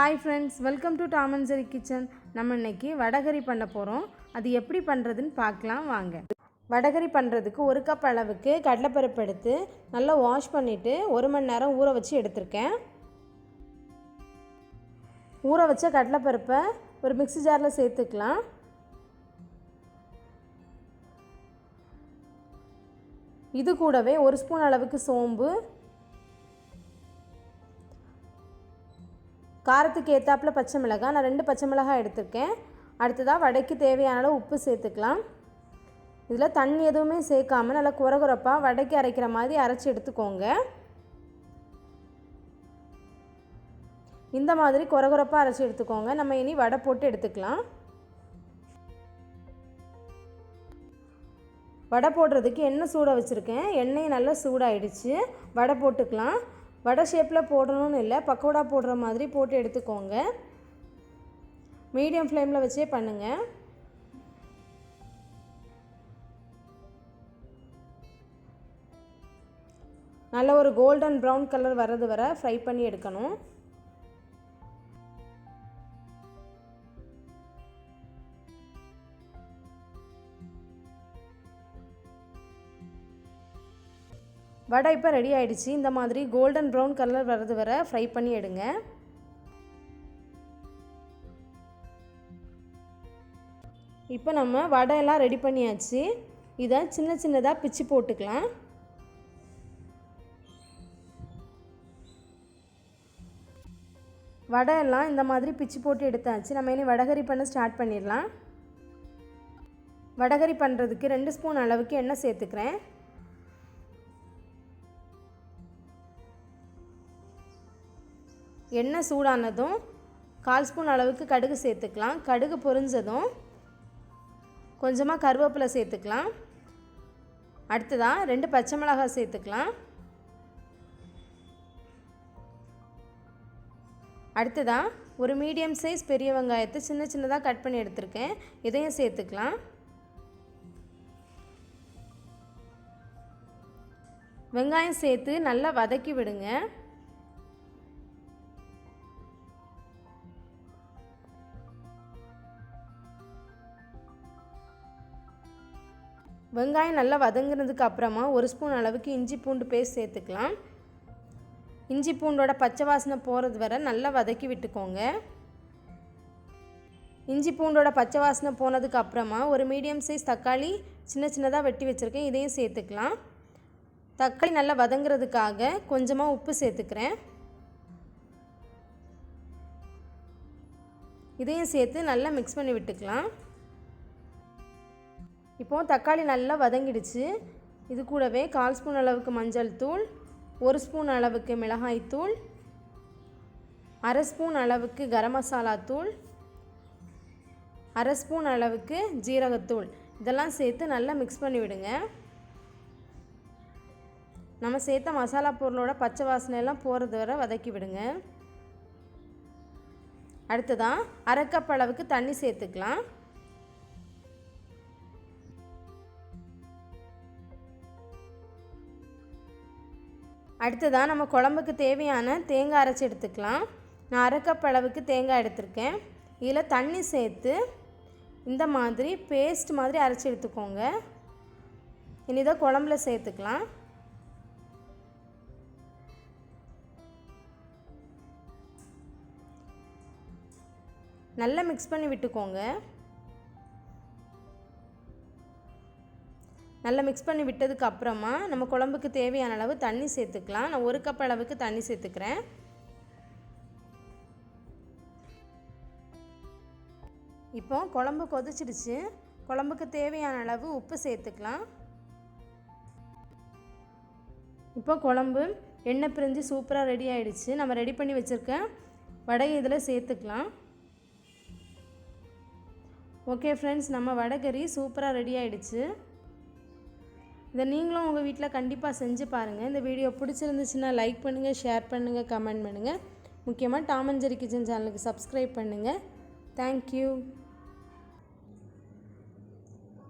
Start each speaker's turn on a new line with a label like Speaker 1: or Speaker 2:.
Speaker 1: Hi friends, welcome to Tom and Jerry kitchen. நம்ம இன்னைக்கு வடகறி பண்ண போகிறோம். அது எப்படி பண்ணுறதுன்னு பார்க்கலாம் வாங்க. வடகறி பண்ணுறதுக்கு 1 கப் அளவுக்கு கடலைப்பருப்பு எடுத்து நல்லா வாஷ் பண்ணிவிட்டு 1 மணி நேரம் ஊற வச்சு எடுத்திருக்கேன். ஊற வச்ச கடலைப்பருப்பை ஒரு மிக்ஸி ஜாரில் சேர்த்துக்கலாம். இது கூடவே 1 ஸ்பூன் அளவுக்கு சோம்பு, காரத்துக்கு ஏற்றாப்பில் பச்சை மிளகாய், நான் 2 பச்சை மிளகாய் எடுத்திருக்கேன். அடுத்ததாக வடைக்கு தேவையான அளவு உப்பு சேர்த்துக்கலாம். இதில் தண்ணி எதுவுமே சேர்க்காமல் நல்லா குறகுறப்பாக வடைக்கு அரைக்கிற மாதிரி அரைச்சி எடுத்துக்கோங்க. இந்த மாதிரி குறகுறப்பாக அரைச்சி எடுத்துக்கோங்க. நம்ம இனி வடை போட்டு எடுத்துக்கலாம். வடை போடுறதுக்கு எண்ணெய் சூட வச்சுருக்கேன். எண்ணெய் நல்லா சூடாகிடுச்சு. வடை போட்டுக்கலாம். வடை ஷேப்பில் போடணும்னு இல்லை, பக்கோடா போடுற மாதிரி போட்டு எடுத்துக்கோங்க. மீடியம் ஃப்ளேமில் வச்சே பண்ணுங்கள். நல்ல ஒரு கோல்டன் ப்ரௌன் கலர் வர்றது வரை ஃப்ரை பண்ணி எடுக்கணும். வடை இப்போ ரெடி ஆகிடுச்சு. இந்த மாதிரி கோல்டன் ப்ரௌன் கலர் வர்றது வரை ஃப்ரை பண்ணி எடுங்க. இப்போ நம்ம வடையெல்லாம் ரெடி பண்ணியாச்சு. இதை சின்ன சின்னதாக பிச்சு போட்டுக்கலாம். வடையெல்லாம் இந்த மாதிரி பிச்சு போட்டு எடுத்தாச்சு. நம்ம இனி வடகறி பண்ண ஸ்டார்ட் பண்ணிடலாம். வடகறி பண்ணுறதுக்கு 2 ஸ்பூன் அளவுக்கு எண்ணெய் சேர்த்துக்கிறேன். எண்ணெய் சூடானதும் 1/4 ஸ்பூன் அளவுக்கு கடுகு சேர்த்துக்கலாம். கடுகு பொரிஞ்சதும் கொஞ்சமாக கருவேப்பிலை சேர்த்துக்கலாம். அடுத்ததாக 2 பச்சை மிளகாய் சேர்த்துக்கலாம். அடுத்ததாக ஒரு மீடியம் சைஸ் பெரிய வெங்காயத்தை சின்ன சின்னதாக கட் பண்ணி எடுத்திருக்கேன். இதையும் சேர்த்துக்கலாம். வெங்காயம் சேர்த்து நல்லா வதக்கி விடுங்க. வெங்காயம் நல்லா வதங்கினதுக்கு அப்புறமா 1 ஸ்பூன் அளவுக்கு இஞ்சி பூண்டு பேஸ்ட் சேர்த்துக்கலாம். இஞ்சி பூண்டோட பச்சை வாசனை போகிறது வரை நல்லா வதக்கி விட்டுக்கோங்க. இஞ்சி பூண்டோட பச்சை வாசனை போனதுக்கு அப்புறமா ஒரு மீடியம் சைஸ் தக்காளி சின்ன சின்னதாக வெட்டி வச்சுருக்கேன். இதையும் சேர்த்துக்கலாம். தக்காளி நல்லா வதங்கிறதுக்காக கொஞ்சமாக உப்பு சேர்த்துக்கிறேன். இதையும் சேர்த்து நல்லா மிக்ஸ் பண்ணி விட்டுக்கலாம். இப்போது தக்காளி நல்லா வதங்கிடுச்சு. இது கூடவே 1/4 ஸ்பூன் அளவுக்கு மஞ்சள் தூள், 1 ஸ்பூன் அளவுக்கு மிளகாய் தூள், 1/2 ஸ்பூன் அளவுக்கு கரம் மசாலா தூள், 1/2 ஸ்பூன் அளவுக்கு ஜீரகத்தூள் இதெல்லாம் சேர்த்து நல்லா மிக்ஸ் பண்ணி விடுங்க. நம்ம சேர்த்த மசாலா பொருளோட பச்சை வாசனையெல்லாம் போகிறது வரை வதக்கி விடுங்க. அடுத்ததாக 1/2 கப் அளவுக்கு தண்ணி சேர்த்துக்கலாம். அடுத்ததாக நம்ம குழம்புக்கு தேவையான தேங்காய் அரைச்சி எடுத்துக்கலாம். நான் 1/2 கப் அளவுக்கு தேங்காய் எடுத்திருக்கேன். இதில் தண்ணி சேர்த்து இந்த மாதிரி பேஸ்ட் மாதிரி அரைச்சி எடுத்துக்கோங்க. இனி இதை குழம்புல சேர்த்துக்கலாம். நல்லா மிக்ஸ் பண்ணி விட்டுக்கோங்க. நல்லா மிக்ஸ் பண்ணி விட்டதுக்கு அப்புறமா நம்ம குழம்புக்கு தேவையான அளவு தண்ணி சேர்த்துக்கலாம். நான் 1 கப் அளவுக்கு தண்ணி சேர்த்துக்கிறேன். இப்போ குழம்பு கொதிச்சிடுச்சு. குழம்புக்கு தேவையான அளவு உப்பு சேர்த்துக்கலாம். இப்போ குழம்பு எண்ணெய் பிரிஞ்சு சூப்பராக ரெடி ஆகிடுச்சு. நம்ம ரெடி பண்ணி வச்சுருக்க வடையை இதில் சேர்த்துக்கலாம். ஓகே ஃப்ரெண்ட்ஸ், நம்ம வடைகறி சூப்பராக ரெடி ஆகிடுச்சு. இதை நீங்களும் உங்கள் வீட்டில் கண்டிப்பாக செஞ்சு பாருங்கள். இந்த வீடியோ பிடிச்சிருந்துச்சுன்னா லைக் பண்ணுங்கள், ஷேர் பண்ணுங்கள், கமெண்ட் பண்ணுங்கள். முக்கியமாக டாம் அண்ட் ஜெரி கிச்சன் சேனலுக்கு சப்ஸ்கிரைப் பண்ணுங்கள். தேங்க்யூ.